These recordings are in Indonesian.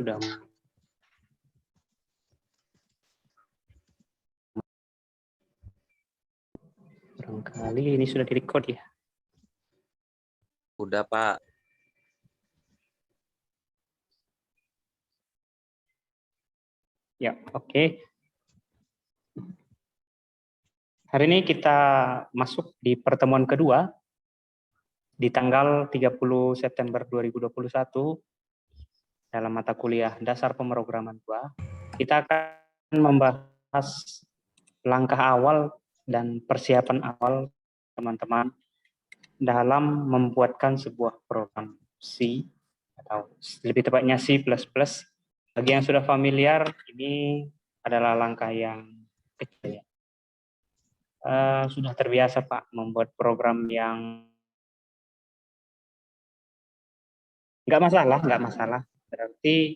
sudah barangkali ini sudah direcord ya. Udah, Pak. Ya, oke. Hari ini kita masuk di pertemuan kedua di tanggal 30 September 2021 dalam mata kuliah Dasar Pemrograman 2. Kita akan membahas langkah awal dan persiapan awal teman-teman dalam membuatkan sebuah program C atau lebih tepatnya C++. Bagi yang sudah familiar, ini adalah langkah yang kecil ya. Sudah terbiasa Pak membuat program yang nggak masalah. Berarti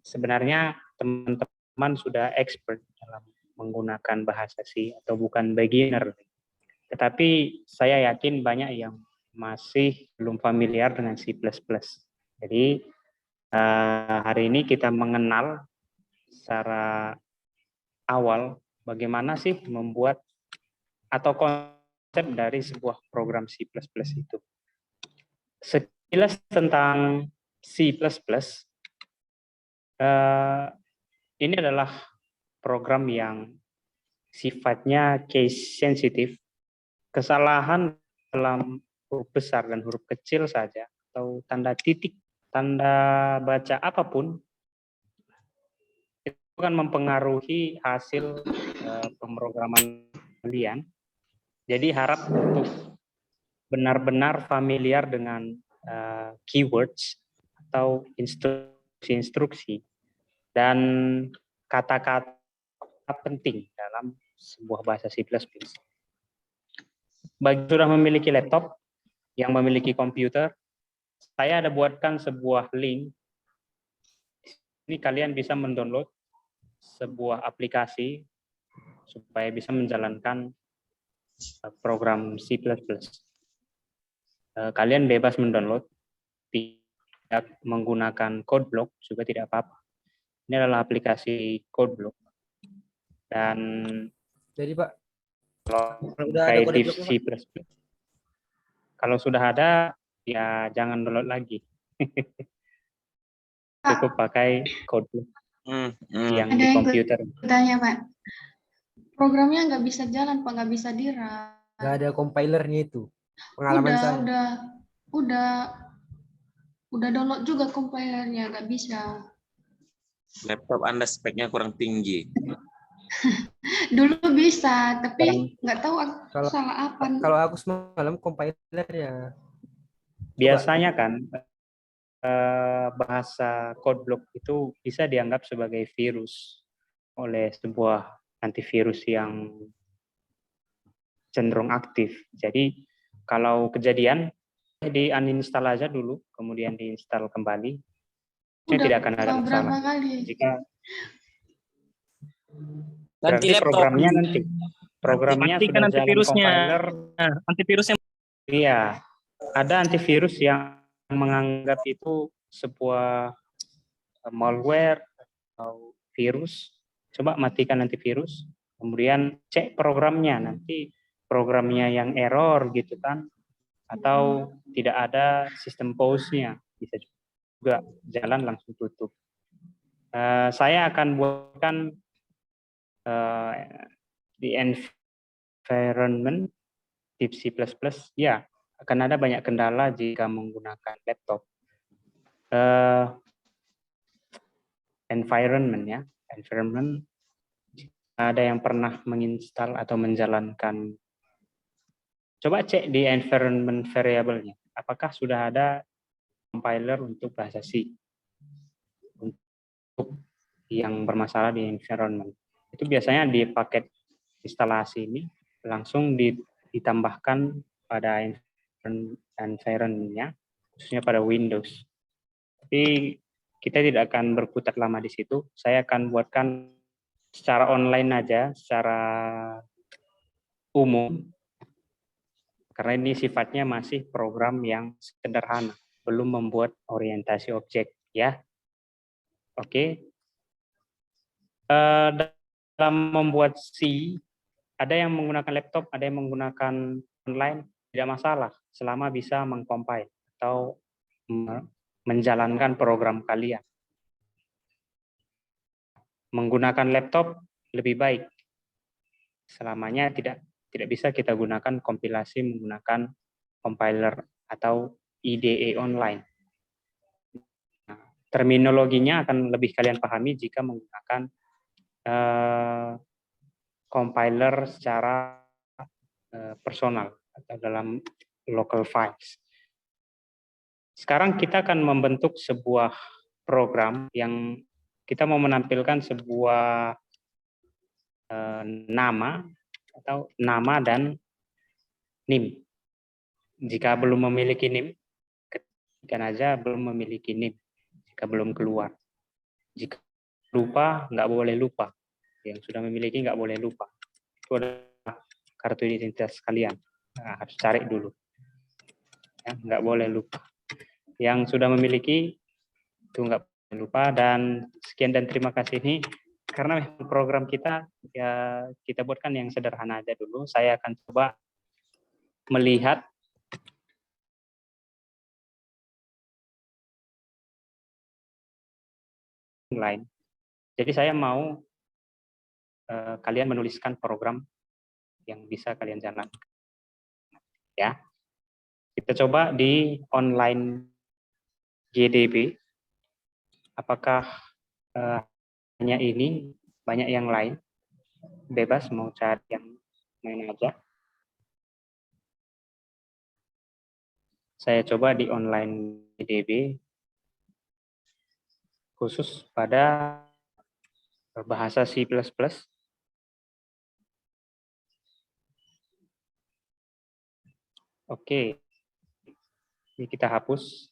sebenarnya teman-teman sudah expert dalam menggunakan bahasa C atau bukan beginner. Tetapi saya yakin banyak yang masih belum familiar dengan C++. Jadi hari ini kita mengenal secara awal bagaimana sih membuat atau konsep dari sebuah program C++ itu. Sekilas tentang C++, ini adalah program yang sifatnya case sensitive. Kesalahan dalam huruf besar dan huruf kecil saja, atau tanda titik, tanda baca apapun, itu akan mempengaruhi hasil pemrograman kalian. Jadi harap untuk benar-benar familiar dengan keywords atau instruksi-instruksi dan kata-kata penting dalam sebuah bahasa C++. Bagi sudah memiliki laptop, yang memiliki komputer, saya ada buatkan sebuah link. Ini kalian bisa mendownload sebuah aplikasi supaya bisa menjalankan program C++. Kalian bebas mendownload, tidak menggunakan code block juga tidak apa-apa. Ini adalah aplikasi code block. Dan jadi Pak, kalau udah ada kode creative blocknya, C++, kalau sudah ada, ya jangan download lagi. Cukup pakai code block yang ada di yang komputer. Tanya Pak, programnya nggak bisa jalan Pak, nggak bisa dirun. nggak ada compilernya itu. Pengalaman saya. Udah download juga compilernya, nggak bisa. Laptop Anda speknya kurang tinggi. Dulu bisa, tapi nggak tahu salah apa. Kalau aku semalam compilernya. Biasanya kan bahasa code block itu bisa dianggap sebagai virus oleh sebuah antivirus yang cenderung aktif. Jadi kalau kejadian di uninstall aja dulu, kemudian diinstal kembali, tidak akan ada masalah. Berapa kali? Jika ganti laptop, programnya matikan sudah antivirusnya. jalan compiler. Antivirusnya. Iya, ada antivirus yang menganggap itu sebuah malware atau virus. Coba matikan antivirus, kemudian cek programnya, nanti programnya yang error gitu kan, atau tidak ada sistem pause-nya, bisa juga jalan langsung tutup. Saya akan buatkan di environment tip C++, ya akan ada banyak kendala jika menggunakan laptop. Environment, ada yang pernah menginstal atau menjalankan, coba cek di environment variable-nya, apakah sudah ada compiler untuk bahasa C untuk yang bermasalah di environment. Itu biasanya di paket instalasi ini langsung ditambahkan pada environment-nya, khususnya pada Windows. Tapi kita tidak akan berkutat lama di situ. Saya akan buatkan secara online aja, secara umum, karena ini sifatnya masih program yang sederhana, belum membuat orientasi objek ya. Oke. Dalam membuat C, ada yang menggunakan laptop, ada yang menggunakan online, tidak masalah selama bisa mengcompile atau menjalankan program kalian. Menggunakan laptop lebih baik. Selamanya tidak bisa kita gunakan kompilasi menggunakan compiler atau IDE online. Nah, terminologinya akan lebih kalian pahami jika menggunakan compiler secara personal atau dalam local files. Sekarang kita akan membentuk sebuah program yang kita mau menampilkan sebuah nama atau nama dan NIM. Jika belum memiliki NIM, ketikkan aja belum memiliki NIM. Jika belum keluar. Jika lupa, nggak boleh lupa. Yang sudah memiliki nggak boleh lupa. Itu adalah kartu identitas kalian. Nah, harus cari dulu. Ya, nggak boleh lupa. Yang sudah memiliki, itu nggak boleh lupa. Dan sekian dan terima kasih nih. Karena program kita, ya kita buatkan yang sederhana aja dulu. Saya akan coba melihat lain. Jadi saya mau kalian menuliskan program yang bisa kalian jalankan. Ya, kita coba di online GDB. Apakah hanya ini, banyak yang lain? Bebas mau cari yang main aja. Saya coba di online GDB khusus pada bahasa C++. Oke, ini kita hapus.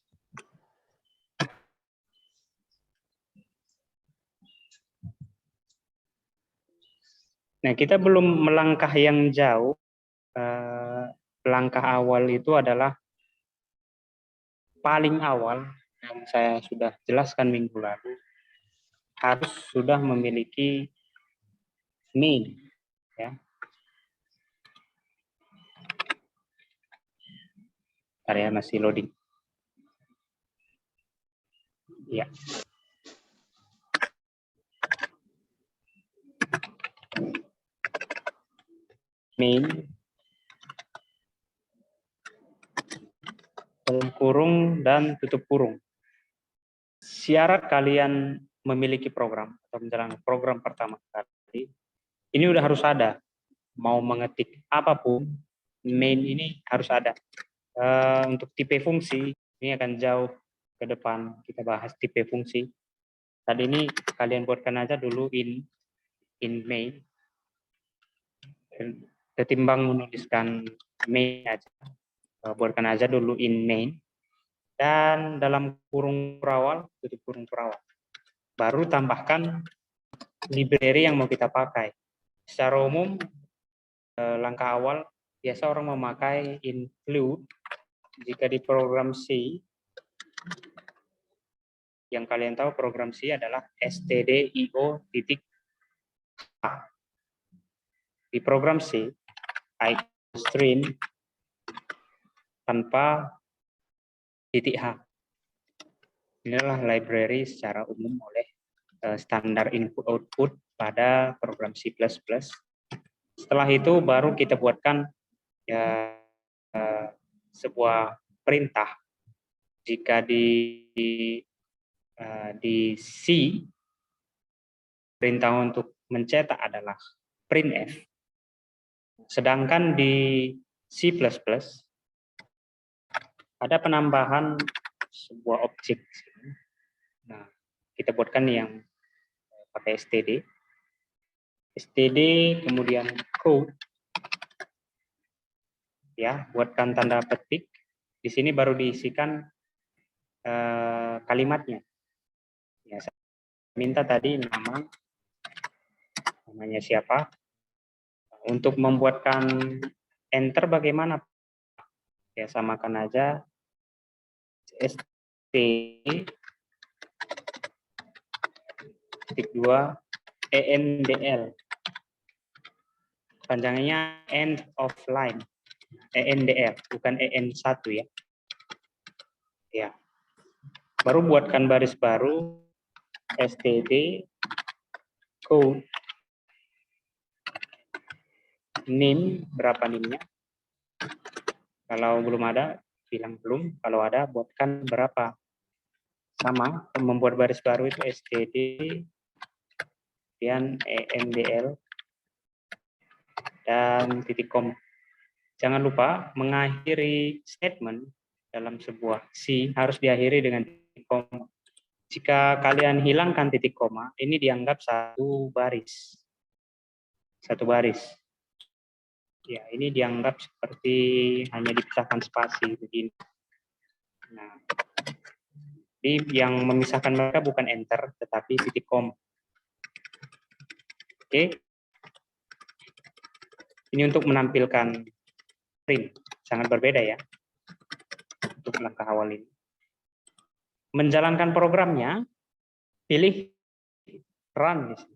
Nah, kita belum melangkah yang jauh. Langkah awal itu adalah paling awal yang saya sudah jelaskan minggu lalu, harus sudah memiliki main. Ya. Area masih loading. Ya. Main dalam kurung dan tutup kurung. Syarat kalian memiliki program atau menjalankan program pertama kali, ini udah harus ada. Mau mengetik apapun, main ini harus ada. Untuk tipe fungsi, ini akan jauh ke depan kita bahas tipe fungsi. Tadi ini kalian buatkan aja dulu in main. Ketimbang menuliskan main aja, buatkan aja dulu in main. Dan dalam kurung perawal, tutup kurung perawal. Baru tambahkan library yang mau kita pakai. Secara umum, langkah awal, biasa orang memakai include. Jika di program C, yang kalian tahu program C adalah stdio.h. Di program C, string tanpa .h. Inilah library secara umum oleh standar input-output pada program C++. Setelah itu baru kita buatkan ya, sebuah perintah. Jika di C, perintah untuk mencetak adalah printf. Sedangkan di C++ ada penambahan sebuah objek. Nah, kita buatkan yang pakai std. Std kemudian code. Ya, buatkan tanda petik. Di sini baru diisikan kalimatnya. Ya, saya minta tadi namanya siapa. Untuk membuatkan enter bagaimana? Ya, samakan aja st titik 2 ENDL. Panjangnya end of line. ENDL, bukan EN1 ya. Ya. Baru buatkan baris baru std code NIM, berapa NIM-nya? Kalau belum ada, bilang belum. Kalau ada, buatkan berapa. Sama, membuat baris baru itu std kemudian ENDL dan titik koma. Jangan lupa mengakhiri statement dalam sebuah C harus diakhiri dengan titik koma. Jika kalian hilangkan titik koma, ini dianggap satu baris. Satu baris. Ya, ini dianggap seperti hanya dipisahkan spasi begini. Nah, jadi yang memisahkan mereka bukan enter, tetapi titik koma. Oke. Ini untuk menampilkan print, sangat berbeda ya. Untuk langkah awal ini. Menjalankan programnya, pilih run di sini.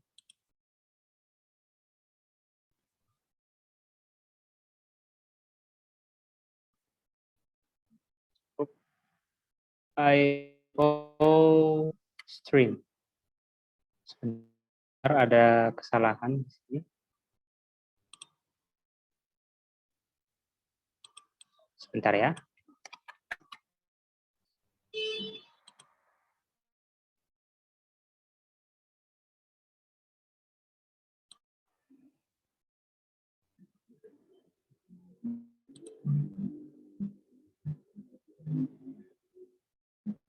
IO stream. Sebentar, ada kesalahan di sini. Sebentar ya.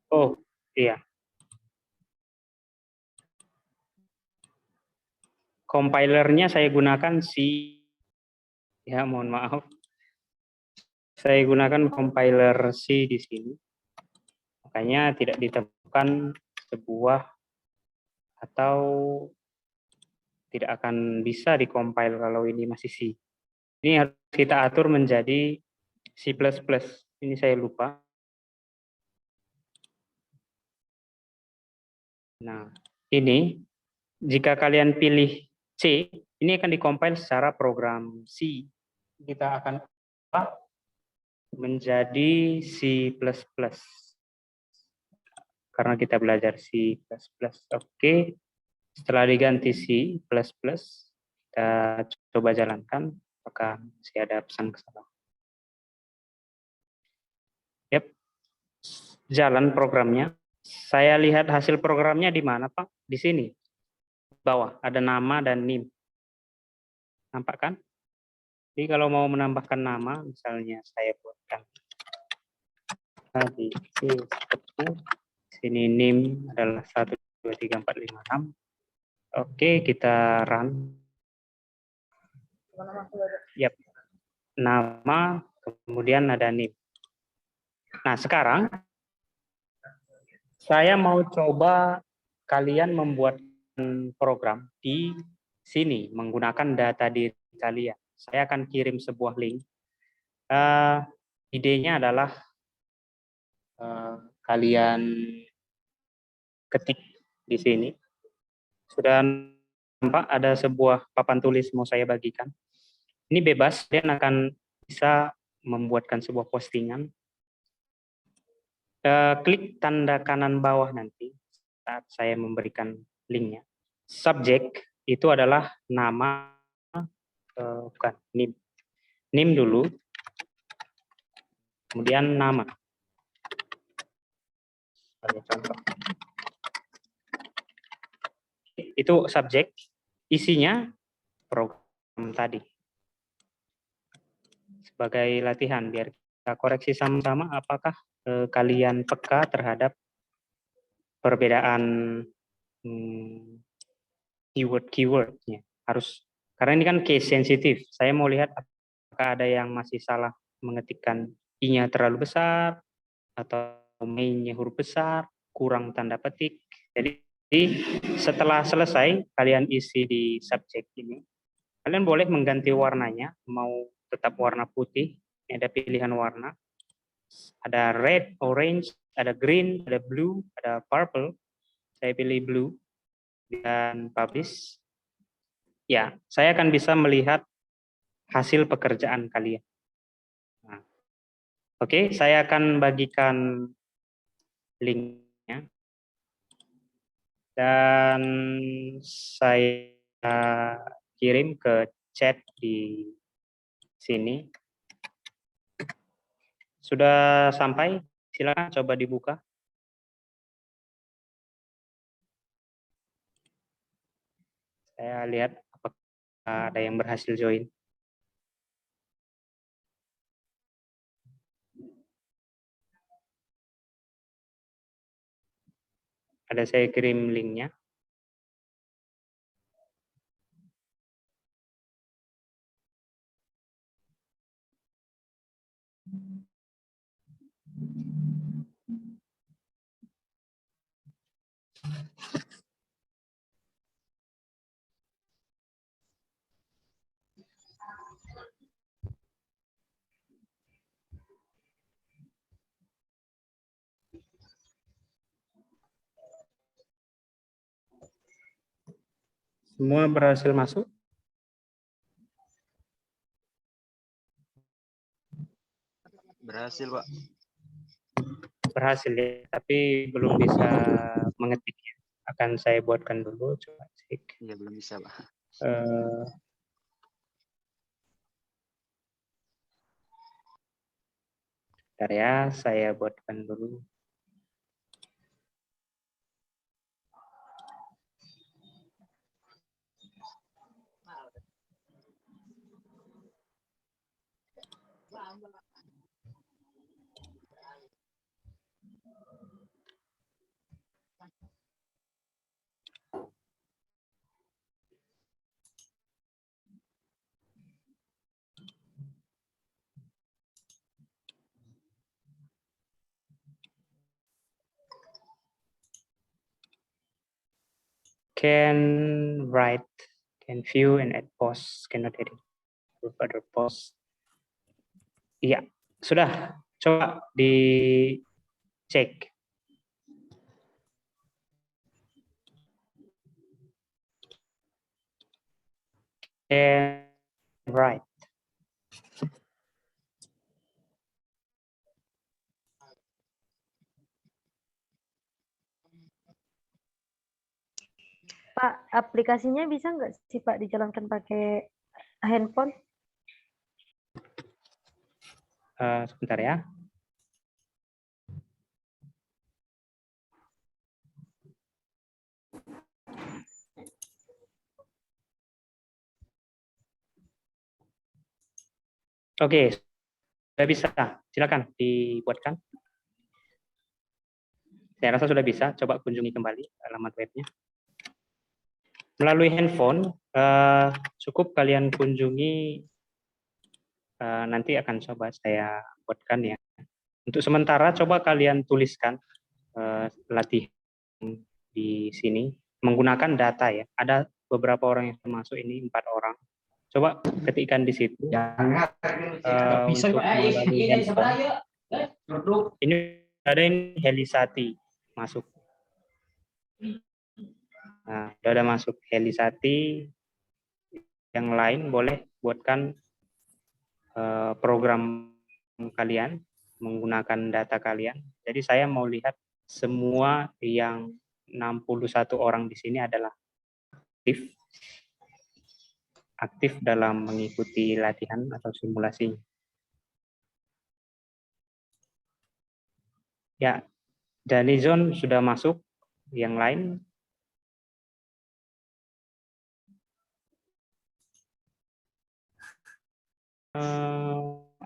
Oh, iya. Compilernya saya gunakan C. Ya, mohon maaf. Saya gunakan compiler C di sini. Makanya tidak ditemukan sebuah atau tidak akan bisa dikompil kalau ini masih C. Ini harus kita atur menjadi C++. Ini saya lupa. Nah, ini jika kalian pilih C, ini akan dikompil secara program C. Kita akan ubah menjadi C++. Karena kita belajar C++. Oke. Setelah diganti C++, kita coba jalankan. Apakah masih ada pesan kesalahan? Yap. Jalan programnya. Saya lihat hasil programnya di mana, Pak? Di sini. Bawah ada nama dan NIM. Nampak kan? Jadi kalau mau menambahkan nama, misalnya saya buatkan tadi sini NIM adalah 1 2 3 4 5 6. Oke, kita run. Yap. Nama, kemudian ada NIM. Nah, sekarang saya mau coba kalian membuat program di sini menggunakan data diri kalian. Saya akan kirim sebuah link. Idenya adalah kalian ketik di sini. Sudah nampak ada sebuah papan tulis mau saya bagikan. Ini bebas, kalian akan bisa membuatkan sebuah postingan. Klik tanda kanan bawah nanti saat saya memberikan linknya. Subjek itu adalah nama, bukan NIM. NIM dulu, kemudian nama. Sebagai contoh. Itu subjek, isinya program tadi. Sebagai latihan, biar kita koreksi sama-sama apakah kalian peka terhadap perbedaan keyword-keywordnya. Harus, karena ini kan case sensitif. Saya mau lihat apakah ada yang masih salah mengetikkan i-nya terlalu besar, atau main-nya huruf besar, kurang tanda petik. Jadi setelah selesai kalian isi di subjek ini, kalian boleh mengganti warnanya, mau tetap warna putih, ada pilihan warna, ada red, orange, ada green, ada blue, ada purple. Saya pilih blue. dan publish. Ya, saya akan bisa melihat hasil pekerjaan kalian. Nah, oke, saya akan bagikan linknya. Dan saya kirim ke chat di sini. Sudah sampai? Silakan coba dibuka. Saya lihat apakah ada yang berhasil join. Ada saya kirim linknya. Semua berhasil masuk? Berhasil, Pak. Berhasil ya, tapi belum bisa mengetik. Akan saya buatkan dulu, coba cek. Iya, belum bisa, Pak. Bentar ya, saya buatkan dulu. Can write, can view and add posts, cannot edit other posts. Iya, sudah. Coba dicek. Can write. Pak, aplikasinya bisa nggak sih Pak dijalankan pakai handphone? Sebentar ya. Oke, sudah bisa. Silakan dibuatkan. Saya rasa sudah bisa. Coba kunjungi kembali alamat webnya. Melalui handphone, cukup kalian kunjungi. Nanti akan coba saya buatkan ya. Untuk sementara, coba kalian tuliskan latihan di sini menggunakan data ya. Ada beberapa orang yang termasuk ini 4 orang. Coba ketikkan di situ. Untuk melalui handphone. Ini ada ini Helisati masuk. Nah, sudah ada masuk Helisati. Yang lain boleh buatkan program kalian menggunakan data kalian. Jadi saya mau lihat semua yang 61 orang di sini adalah aktif dalam mengikuti latihan atau simulasi. Ya, Danizon sudah masuk. Yang lain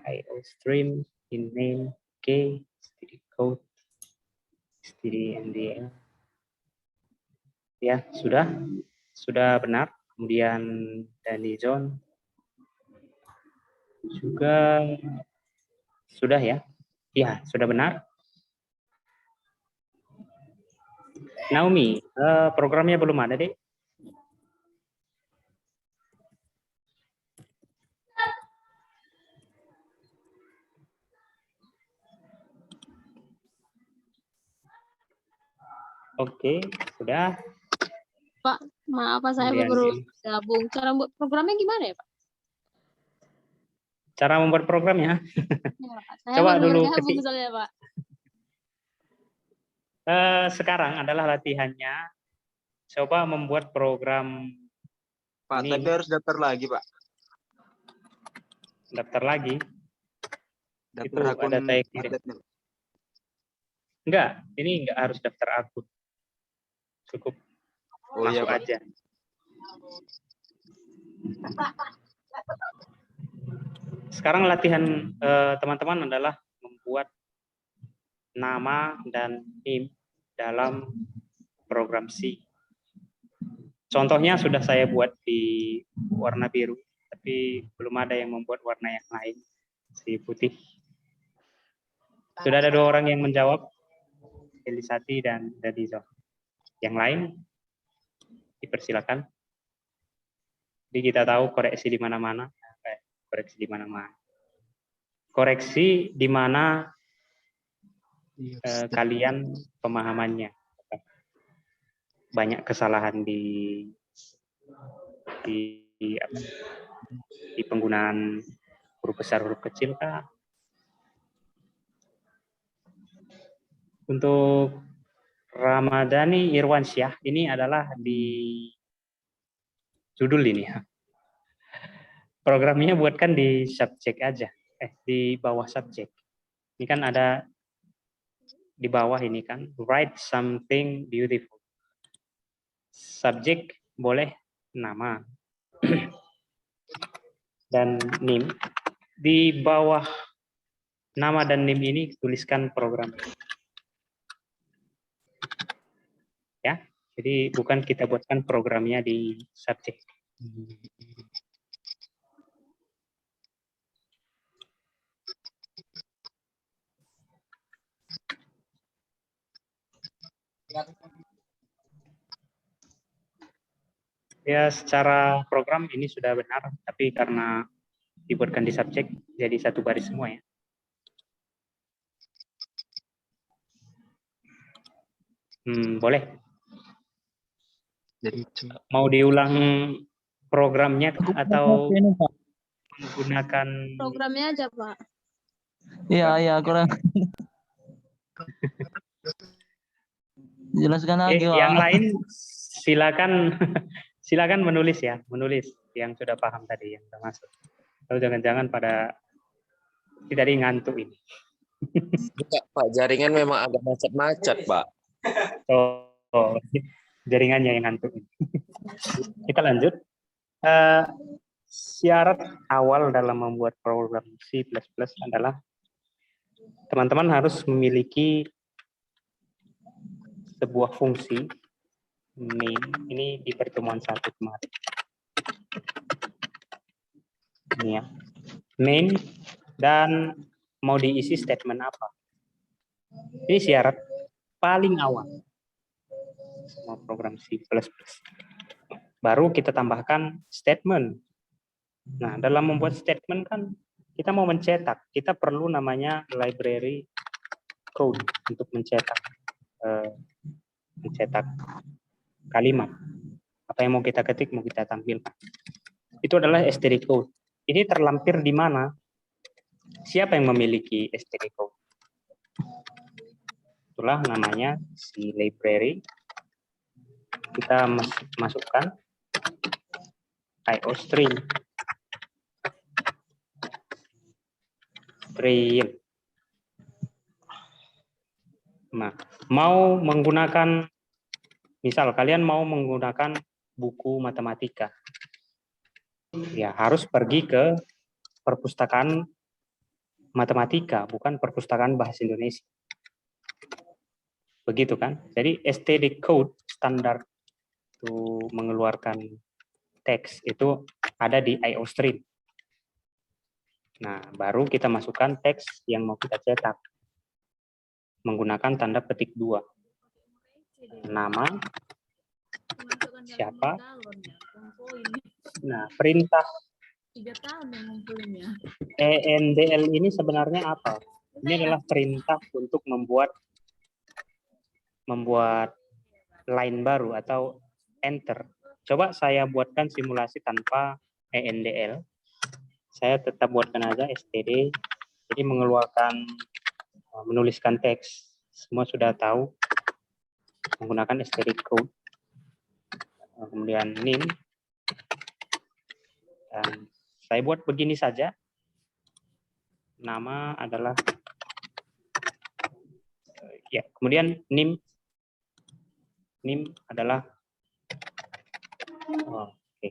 IO stream in name K std code std ndl. Ya, sudah benar. Kemudian Danizon juga sudah ya. Ya, sudah benar. Naomi, programnya belum ada, Dek. Oke, sudah. Pak. Maaf, Pak, saya Kemudian baru ini. gabung. Cara buat programnya gimana ya, Pak? Cara membuat programnya, Ya, Pak. Saya coba baru dulu bergabung ketik. soalnya, Pak. Sekarang adalah latihannya. Coba membuat program Pak, ini. tapi harus daftar lagi, Pak. Daftar lagi. Daftar Itu akun ada saya kirim. atletnya. Enggak, ini enggak harus daftar akun. Cukup Oh iya, masuk Pak. aja. Sekarang latihan teman-teman adalah membuat nama dan NIM dalam program C. Contohnya sudah saya buat di warna biru, tapi belum ada yang membuat warna yang lain, si putih. Sudah ada 2 orang yang menjawab, Elisati dan Dadizo. Yang lain dipersilakan. Jadi kita tahu koreksi di mana-mana, koreksi di mana-mana. Koreksi di mana kalian pemahamannya. Banyak kesalahan di penggunaan huruf besar, huruf kecil kah? Untuk Ramadhani Irwansyah, ini adalah di judul ini ya. Programnya buatkan di subjek aja, di bawah subjek. Ini kan ada di bawah ini kan, write something beautiful. Subjek boleh nama dan NIM. Di bawah nama dan NIM ini tuliskan program. Ya, jadi bukan kita buatkan programnya di subjek. Ya, secara program ini sudah benar, tapi karena dibuatkan di subjek, jadi satu baris semua ya. Boleh. Jadi Mau diulang programnya atau menggunakan Programnya aja, Pak. Iya, kurang. Jelaskan lagi, Pak. yang lain silakan menulis ya, menulis yang sudah paham tadi, yang sudah masuk. Atau jangan-jangan pada tadi ngantuk ini. Pak, jaringan memang agak macet-macet, Pak. Oh, jaringannya yang ngantuk. Kita lanjut. Syarat awal dalam membuat program C++ adalah teman-teman harus memiliki sebuah fungsi main. Ini di pertemuan 1 kemarin. Ini ya. Main dan mau diisi statement apa. Ini syarat paling awal semua program C++. Baru kita tambahkan statement. Nah, dalam membuat statement kan kita mau mencetak, kita perlu namanya library code untuk mencetak kalimat. Apa yang mau kita ketik, mau kita tampilkan. Itu adalah std code. Ini terlampir di mana? Siapa yang memiliki std code? Itulah namanya si library. Kita masukkan iostream. Nah, mau menggunakan, misal kalian mau menggunakan buku matematika, ya harus pergi ke perpustakaan matematika, bukan perpustakaan bahasa Indonesia. Begitu kan? Jadi std code standar untuk mengeluarkan teks itu ada di iostream. Nah, baru kita masukkan teks yang mau kita cetak menggunakan tanda petik 2. Nama, siapa, nah perintah ENDL ini sebenarnya apa? Ini adalah perintah untuk membuat line baru atau enter. Coba saya buatkan simulasi tanpa ENDL. Saya tetap buatkan aja std. Jadi menuliskan teks. Semua sudah tahu menggunakan std code. Kemudian nim. Dan saya buat begini saja. Nama adalah ya, kemudian nim adalah oke.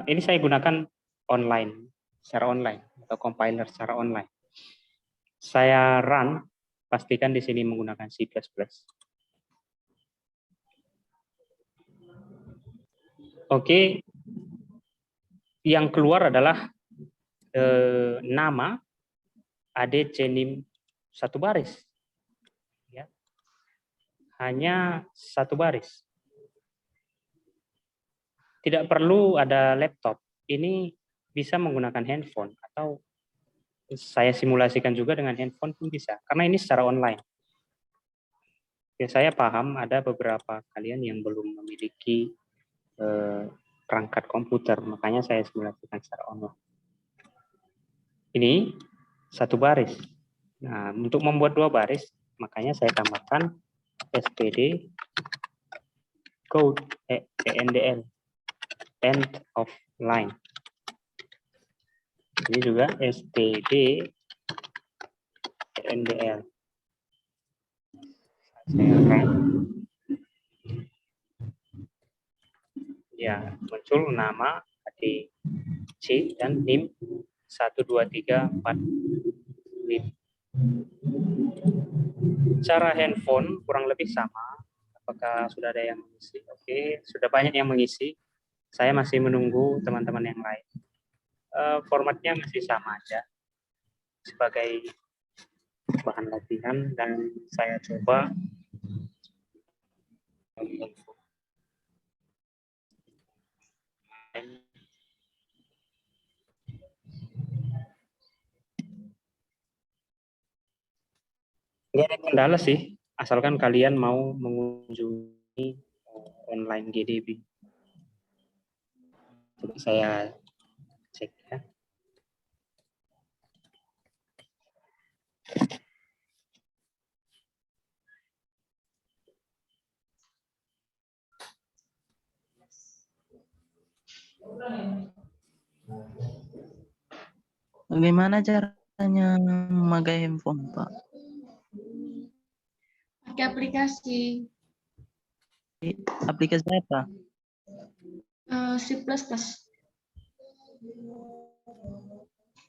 Ini saya gunakan secara online atau compiler secara online. Saya run, pastikan di sini menggunakan C++. Oke, yang keluar adalah nama ADC nim satu baris. Ya. Hanya satu baris. Tidak perlu ada laptop. Ini bisa menggunakan handphone atau saya simulasikan juga dengan handphone pun bisa. Karena ini secara online. Ya, saya paham ada beberapa kalian yang belum memiliki perangkat komputer, makanya saya simulasikan secara online. Ini satu baris. Nah, untuk membuat dua baris, makanya saya tambahkan std code ENDL, end of line. Ini juga std ENDL. Saya run. Ya, muncul nama ADC dan NIM 12345. Cara handphone kurang lebih sama. Apakah sudah ada yang mengisi? Oke, sudah banyak yang mengisi. Saya masih menunggu teman-teman yang lain. Formatnya masih sama aja sebagai bahan latihan dan saya coba nggak ada kendala sih, asalkan kalian mau mengunjungi online GDB. Coba saya cek ya. Bagaimana caranya memakai handphone, Pak? Pakai aplikasi Aplikasi apa? C++.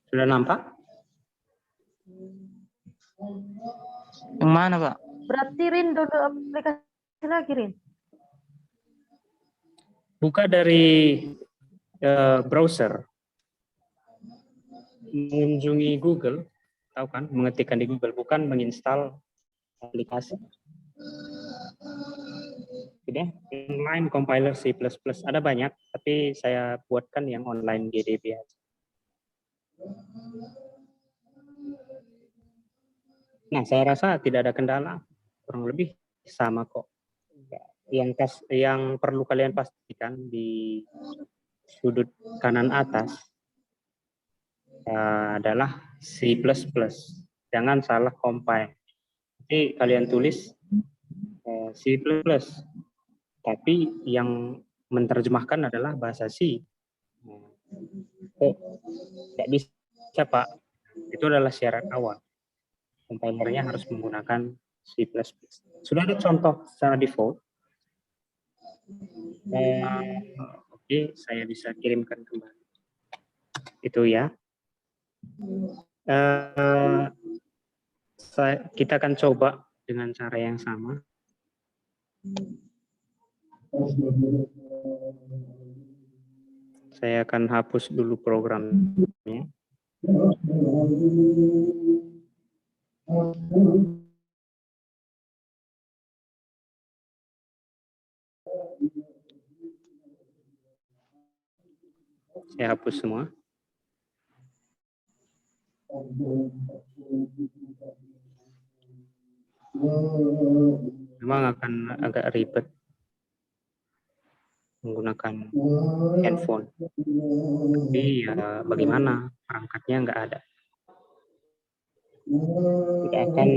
Sudah nampak? Yang mana, Pak? Berarti Rin download aplikasi lagi, Rin. Buka dari browser, mengunjungi Google, tahu kan? Mengetikkan di Google, bukan menginstal aplikasi. Jadi, online compiler C++, ada banyak, tapi saya buatkan yang online GDB aja. Nah, saya rasa tidak ada kendala, kurang lebih sama kok. Yang perlu kalian pastikan di sudut kanan atas adalah C++. Jangan salah compile. Jadi kalian tulis C++, tapi yang menerjemahkan adalah bahasa C. Oh, tidak bisa, Pak. Itu adalah syarat awal. Compilernya harus menggunakan C++. Sudah ada contoh secara default. Oke, saya bisa kirimkan kembali. Itu ya. Kita akan coba dengan cara yang sama. Saya akan hapus dulu programnya. Saya hapus semua. memang akan agak ribet menggunakan handphone. Tapi ya bagaimana, perangkatnya nggak ada. Tidak akan,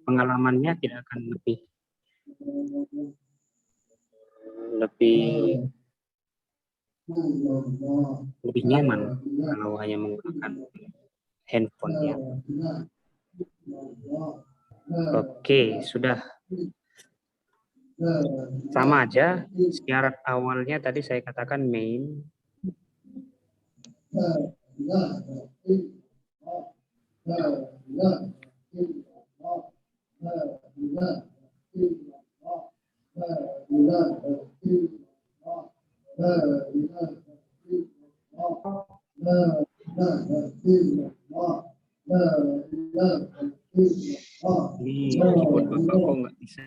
pengalamannya tidak akan lebih nyaman kalau hanya menggunakan handphone ya. Oke, sudah. Sama aja, syarat awalnya tadi saya katakan main. Ini keyboard Bapak kok nggak bisa.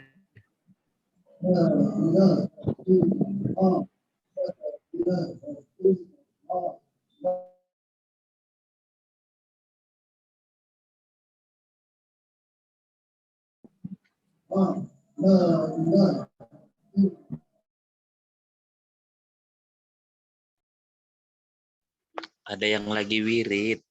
Ada yang lagi wirid.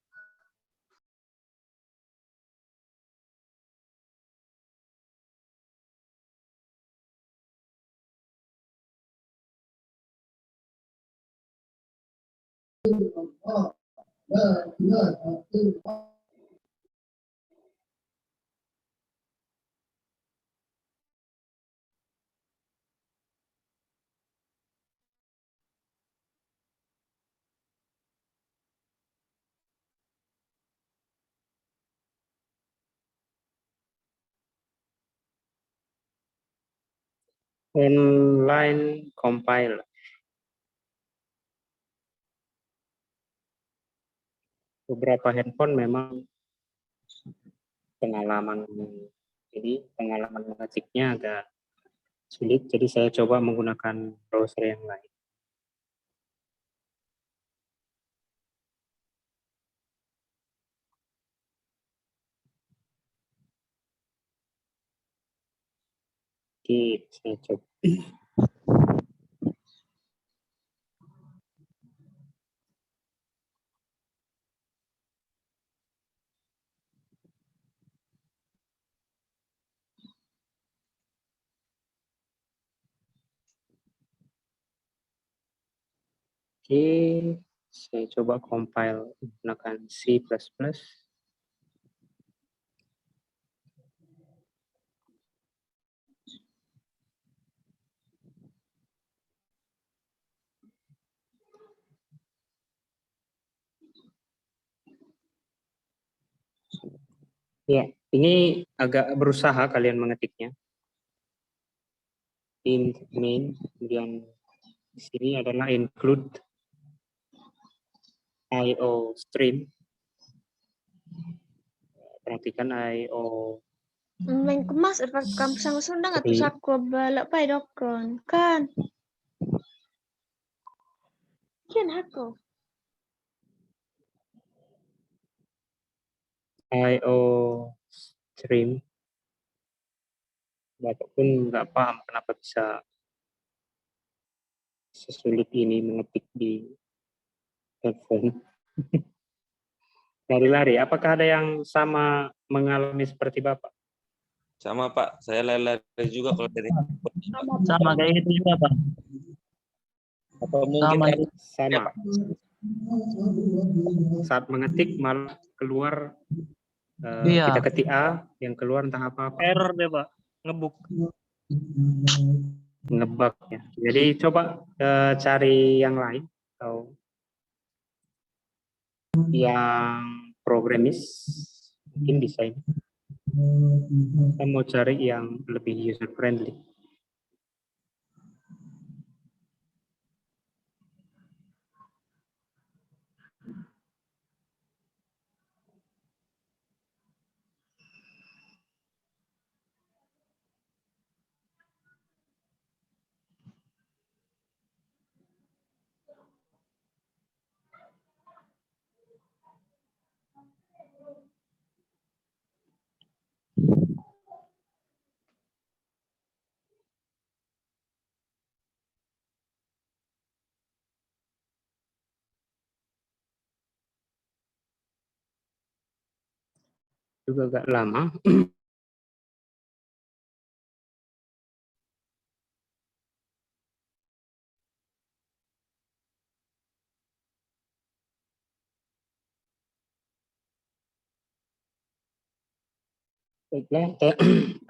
Online compile. Beberapa handphone memang pengalaman mengetiknya agak sulit, jadi saya coba menggunakan browser yang lain. Oke, saya coba. Oke, saya coba compile menggunakan C++. Ya, ini agak berusaha kalian mengetiknya. Main, kemudian di sini adalah include IO stream. Perhatikan IO. Main kemas rekam sang sundang atau Jadi- sakwa balak pai dokon kan. Kian aku. IO stream. Bapak pun nggak paham kenapa bisa sesulit ini mengetik di handphone. Lari-lari. Apakah ada yang sama mengalami seperti Bapak? Sama Pak, saya lari juga kalau dari Sama kayak gitu juga, Pak. atau mungkin Sama. Sama. Saat mengetik malah keluar Iya. kita ketik A, yang keluar entah apa-apa. Error deh, Pak. Ngebuk. Ngebug ya. Jadi coba cari yang lain atau yang programis, mungkin bisa ini. Kita mau cari yang lebih user friendly. juga agak lama. Baiklah,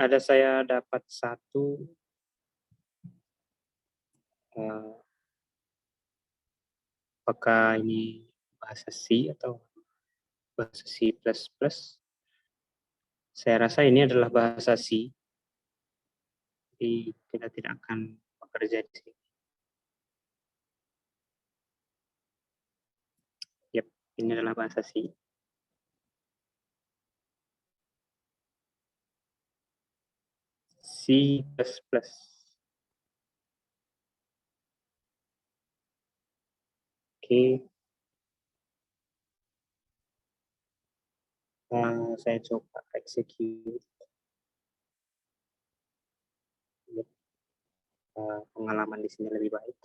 ada saya dapat satu apakah ini bahasa C atau bahasa C++? Saya rasa ini adalah bahasa C. Jadi kita tidak akan bekerja di sini. Yap, ini adalah bahasa C. C++. Oke. Saya coba execute. Yap. Pengalaman di sini lebih baik.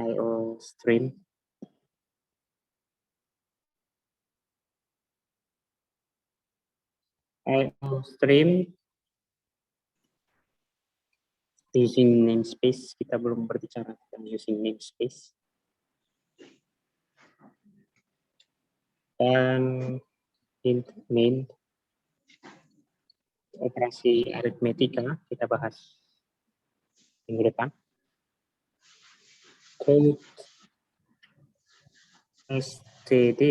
IO stream. IO stream using namespace. Kita belum berbicara tentang using namespace. Dan int main operasi aritmetika kita bahas minggu depan. Code std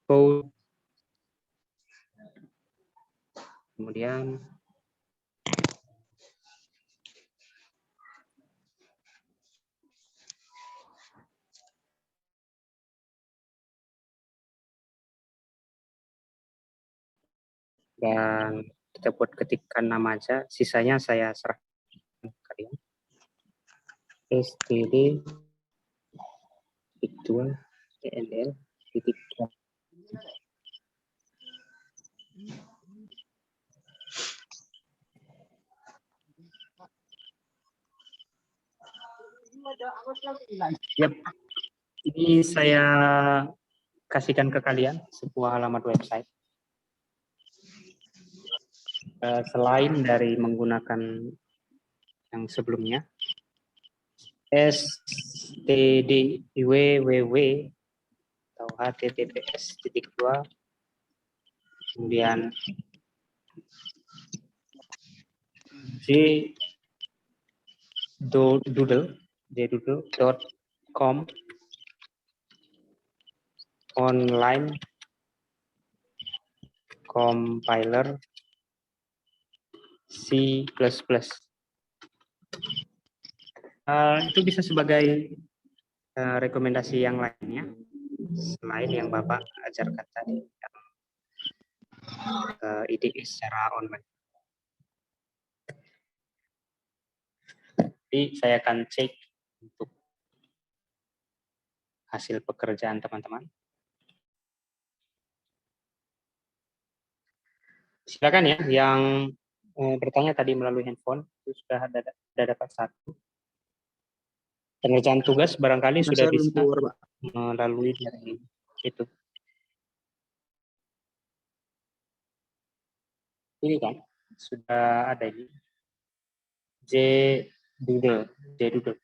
code, kemudian dan kita buat ketikkan nama aja, sisanya saya serahkan ke kalian. std titik 2 tnl titik 2. Yap, ini saya kasihkan ke kalian sebuah alamat website. Selain dari menggunakan yang sebelumnya, std www atau https://, kemudian jdoodle.com online compiler C++. Itu bisa sebagai rekomendasi yang lainnya selain yang Bapak ajarkan tadi, IDE secara online. Jadi saya akan cek untuk hasil pekerjaan teman-teman. Silakan ya, yang bertanya tadi melalui handphone itu sudah dapat satu. Pengerjaan tugas barangkali sudah bisa melalui dari itu. Ini kan sudah ada ini. jdoodle.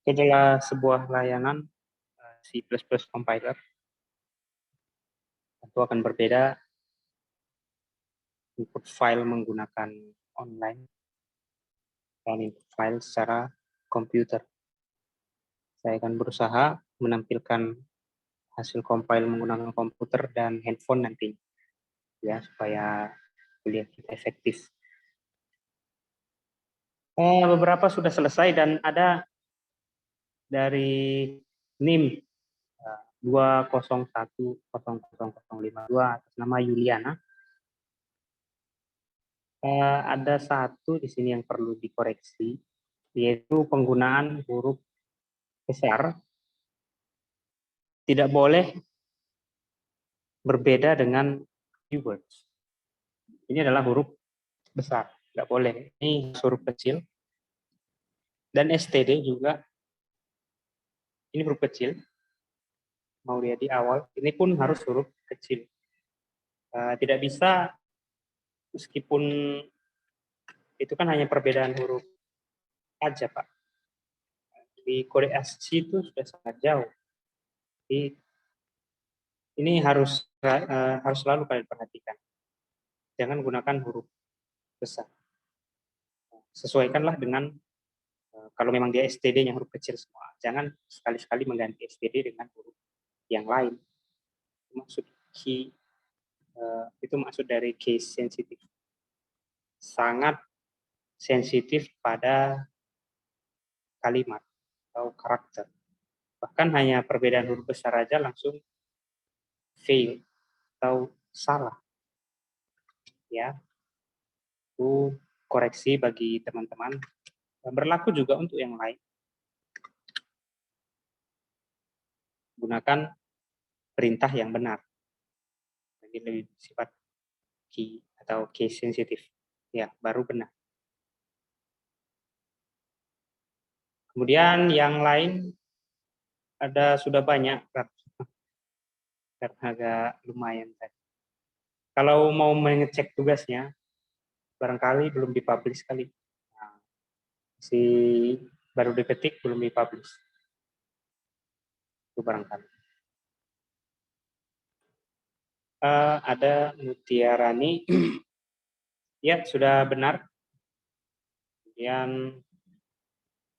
Itu adalah sebuah layanan C++ compiler. Tentu akan berbeda input file menggunakan online dan input file secara komputer. Saya akan berusaha menampilkan hasil compile menggunakan komputer dan handphone nanti, ya, supaya kuliah kita efektif. Beberapa sudah selesai dan ada dari NIM 2010005 atas nama Yuliana. Ada satu di sini yang perlu dikoreksi, yaitu penggunaan huruf besar tidak boleh berbeda dengan keywords. Ini adalah huruf besar, nggak boleh. Ini huruf kecil. Dan STD juga, ini huruf kecil. Mau lihat di awal, ini pun harus huruf kecil. Tidak bisa, meskipun itu kan hanya perbedaan huruf aja, Pak. Di kode ASCII itu sudah sangat jauh. Jadi, ini harus selalu kalian perhatikan. Jangan gunakan huruf besar. Sesuaikanlah dengan kalau memang dia STD-nya huruf kecil semua. Jangan sekali-sekali mengganti STD dengan huruf yang lain. Maksud key itu maksud dari case sensitif. Sangat sensitif pada kalimat atau karakter. Bahkan hanya perbedaan huruf besar aja langsung fail atau salah. Ya. Itu koreksi bagi teman-teman. Berlaku juga untuk yang lain. Gunakan perintah yang benar. Jadi lebih sifat key atau case sensitif. Ya, baru benar. Kemudian yang lain ada sudah banyak karena agak lumayan tadi. Kalau mau mengecek tugasnya, barangkali belum dipublish kali. Nah, baru diketik belum dipublish. Itu barangkali. Ada Mutiarani, ya sudah benar. Kemudian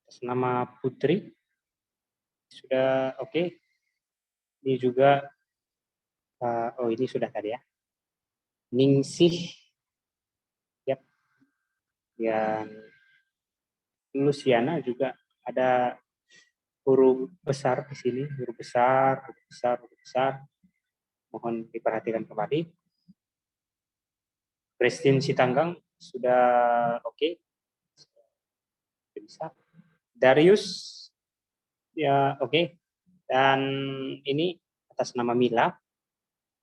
atas nama Putri sudah oke. Ini juga oh ini sudah tadi ya. Ningsih, yep. Dan Luciana juga ada huruf besar di sini, huruf besar, huruf besar, huruf besar. Mohon diperhatikan kembali. Christine Sitanggang sudah oke. Bisa. Darius ya oke. Dan ini atas nama Mila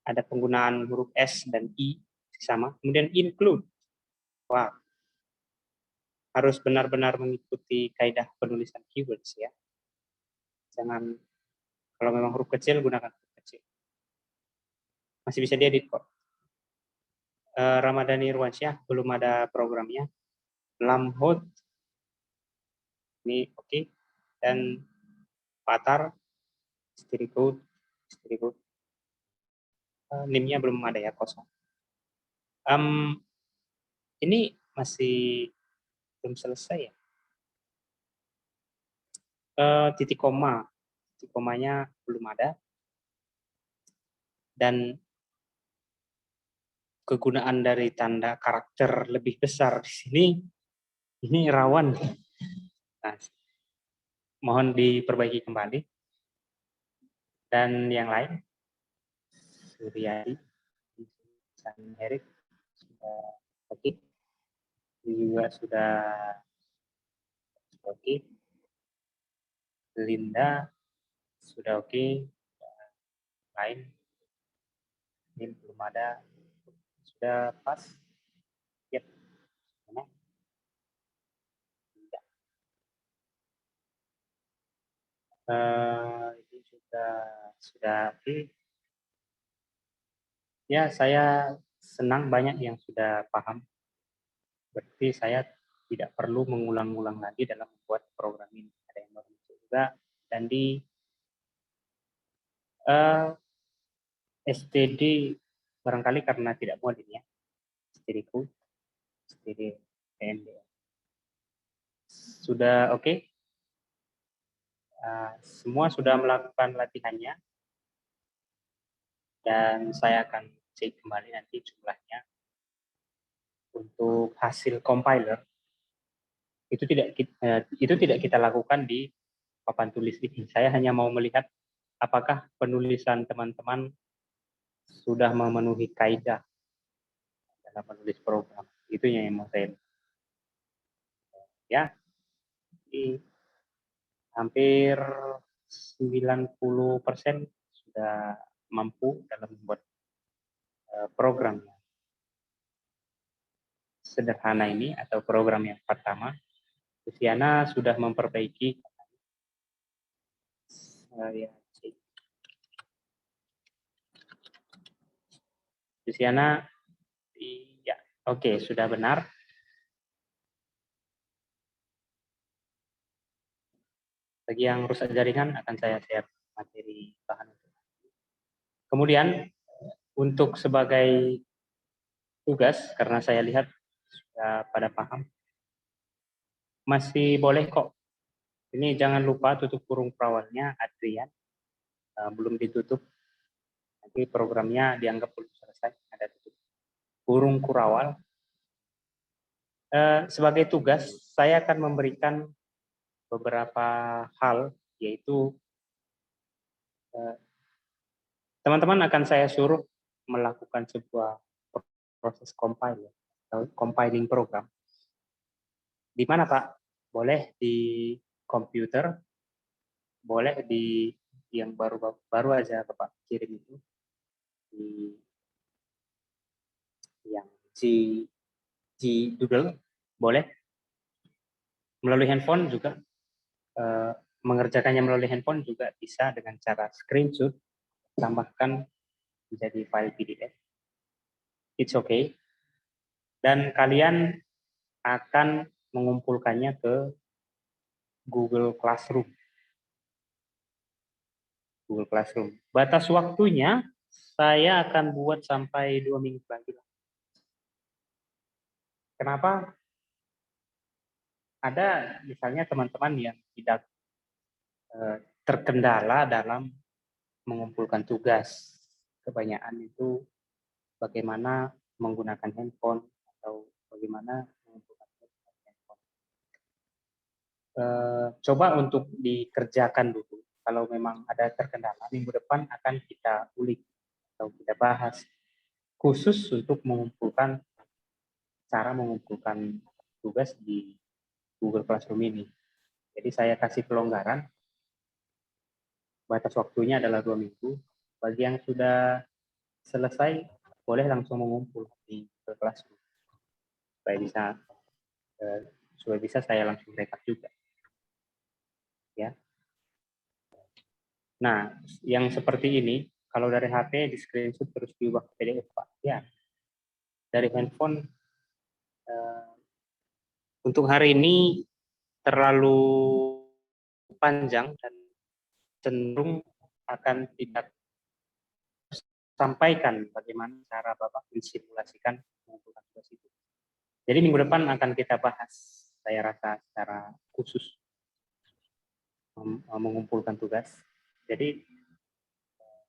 ada penggunaan huruf S dan I sama. Kemudian include. Wah. Harus benar-benar mengikuti kaidah penulisan keywords ya. Jangan kalau memang huruf kecil gunakan huruf kecil. Masih bisa diedit kok. Ramadhani Irwansyah belum ada programnya. Lamhot ini oke. Dan Patar Stiri code. NIM-nya belum ada ya, kosong. Ini masih belum selesai ya. Titik komanya belum ada. Dan kegunaan dari tanda karakter lebih besar di sini ini rawan. Nah, mohon diperbaiki kembali. Dan yang lain, Suryadi, San Erik sudah oke. Ini juga sudah oke. Linda sudah oke. Lain ini belum ada. Sudah pas. Yep. Ini juga sudah oke. Ya, saya senang banyak yang sudah paham. Berarti saya tidak perlu mengulang-ulang lagi dalam membuat program ini. Ada yang baru juga. Dan di STD barangkali karena tidak modern ya. STD code, STD PND. Sudah oke? Semua sudah melakukan latihannya. Dan saya akan cek kembali nanti jumlahnya. Untuk hasil compiler itu tidak kita lakukan di papan tulis ini. Saya hanya mau melihat apakah penulisan teman-teman sudah memenuhi kaidah dalam menulis program. Itu yang mau saya. Ya, Jadi hampir 90% sudah mampu dalam membuat program sederhana ini atau program yang pertama. Luciana sudah memperbaiki Luciana, iya, oke, sudah benar. Bagi yang rusak jaringan akan saya share materi bahan. Kemudian untuk sebagai tugas, karena saya lihat sudah pada paham, masih boleh kok. Ini jangan lupa tutup kurung perawalnya, Adrian. Belum ditutup. Nanti programnya dianggap belum selesai. Ada tutup kurung kurawal. Sebagai tugas, saya akan memberikan beberapa hal, yaitu teman-teman akan saya suruh melakukan sebuah proses compile atau compiling program. Di mana, Pak? Boleh di komputer, boleh di yang baru aja Bapak kirim itu, di yang Doodle, boleh. Melalui handphone juga, mengerjakannya melalui handphone juga bisa dengan cara screenshot, tambahkan menjadi file PDF. It's okay. Dan kalian akan mengumpulkannya ke Google Classroom. Google Classroom. Batas waktunya saya akan buat sampai 2 minggu lagi. Kenapa? Ada misalnya teman-teman yang tidak terkendala dalam mengumpulkan tugas. Kebanyakan itu bagaimana menggunakan handphone atau bagaimana mengumpulkan handphone. Coba untuk dikerjakan dulu. Kalau memang ada terkendala, minggu depan akan kita ulik atau kita bahas khusus untuk mengumpulkan cara mengumpulkan tugas di Google Classroom ini. Jadi saya kasih kelonggaran, batas waktunya adalah 2 minggu. Bagi yang sudah selesai, boleh langsung mengumpul di Google Classroom. Supaya bisa saya langsung rekap juga. Ya. Nah, yang seperti ini, kalau dari HP di screenshot terus diubah ke PDF, Pak. Ya. Dari handphone, untuk hari ini terlalu panjang dan cenderung akan tidak sampaikan bagaimana cara Bapak mensimulasikan mengumpulkan tugas itu. Jadi minggu depan akan kita bahas, saya rasa secara khusus mengumpulkan tugas. Jadi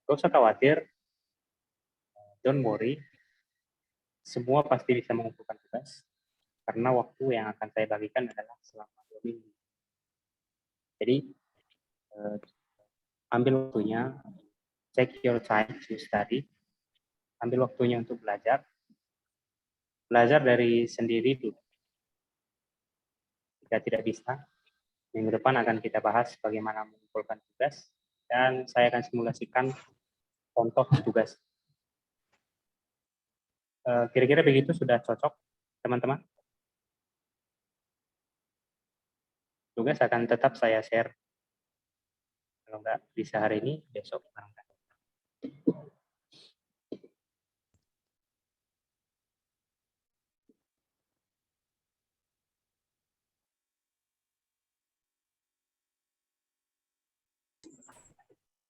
gak usah khawatir, don't worry, semua pasti bisa mengumpulkan tugas, karena waktu yang akan saya bagikan adalah selama 2 minggu. Jadi ambil waktunya, take your time to study, ambil waktunya untuk belajar dari sendiri dulu. Jika tidak bisa, minggu depan akan kita bahas bagaimana mengumpulkan tugas, dan saya akan simulasikan contoh tugas. Kira-kira begitu sudah cocok, teman-teman? Tugas akan tetap saya share. Kalau nggak bisa hari ini, besok.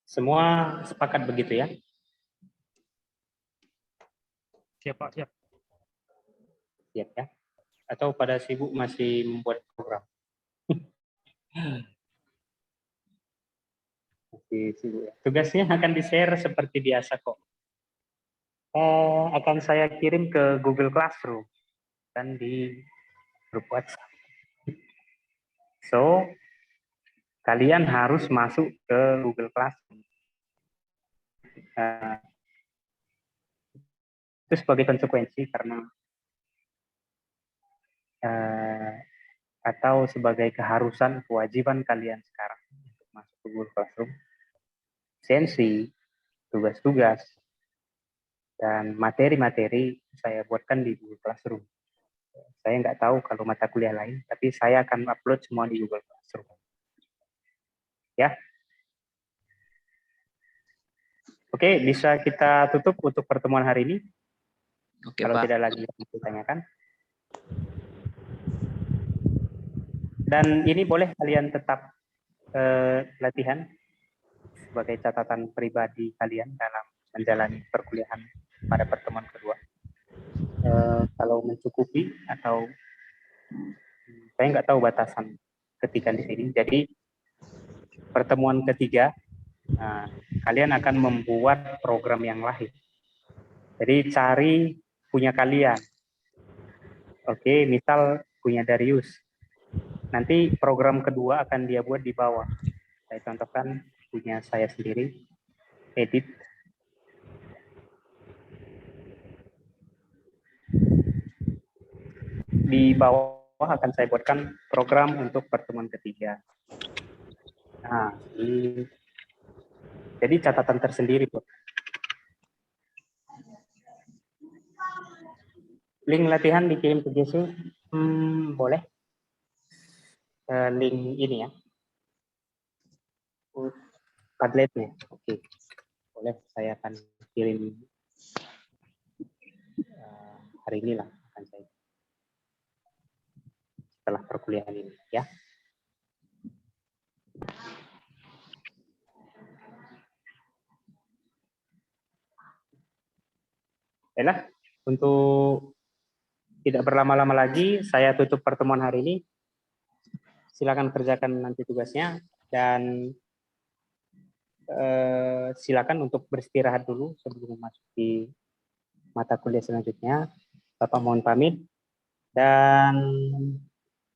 Semua sepakat begitu ya? Siap, Pak, siap. Siap ya? Atau pada sibuk masih membuat program? Masih sibuk ya? Tugasnya akan di-share seperti biasa kok. Akan saya kirim ke Google Classroom dan di grup WhatsApp. So, kalian harus masuk ke Google Classroom. Itu sebagai konsekuensi karena atau sebagai keharusan kewajiban kalian sekarang untuk masuk ke Google Classroom, sensi, tugas-tugas, dan materi-materi saya buatkan di Google Classroom. Saya nggak tahu kalau mata kuliah lain, tapi saya akan upload semua di Google Classroom. Ya. Oke, bisa kita tutup untuk pertemuan hari ini. Oke, Kalau Pak. tidak lagi yang ditanyakan. Dan ini boleh kalian tetap latihan sebagai catatan pribadi kalian dalam menjalani perkuliahan pada pertemuan kedua. Kalau mencukupi atau saya nggak tahu batasan ketika di sini. Jadi pertemuan ketiga kalian akan membuat program yang lain. Jadi cari punya kalian. Oke, misal punya Darius. Nanti program kedua akan dia buat di bawah. Saya contohkan punya saya sendiri, edit. Di bawah akan saya buatkan program untuk pertemuan ketiga. Nah, ini jadi catatan tersendiri, Bro. Link latihan dikirim ke Jesu, boleh. Link ini ya. Padletnya, oke. Boleh, saya akan kirim hari ini lah, akan saya setelah perkuliahan ini ya. Baiklah, untuk tidak berlama-lama lagi, saya tutup pertemuan hari ini. Silakan kerjakan nanti tugasnya dan silakan untuk beristirahat dulu sebelum memasuki mata kuliah selanjutnya. Bapak mohon pamit dan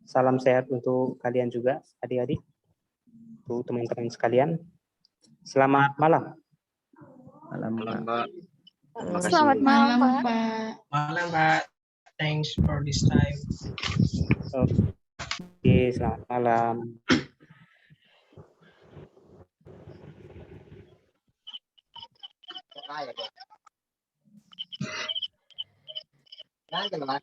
salam sehat untuk kalian juga, adik-adik, untuk teman-teman sekalian. Selamat malam. Malam, Pak. Selamat malam, Malam, Pak. Pak. Malam, Pak. Thanks for this time. Oke, selamat malam. Nah,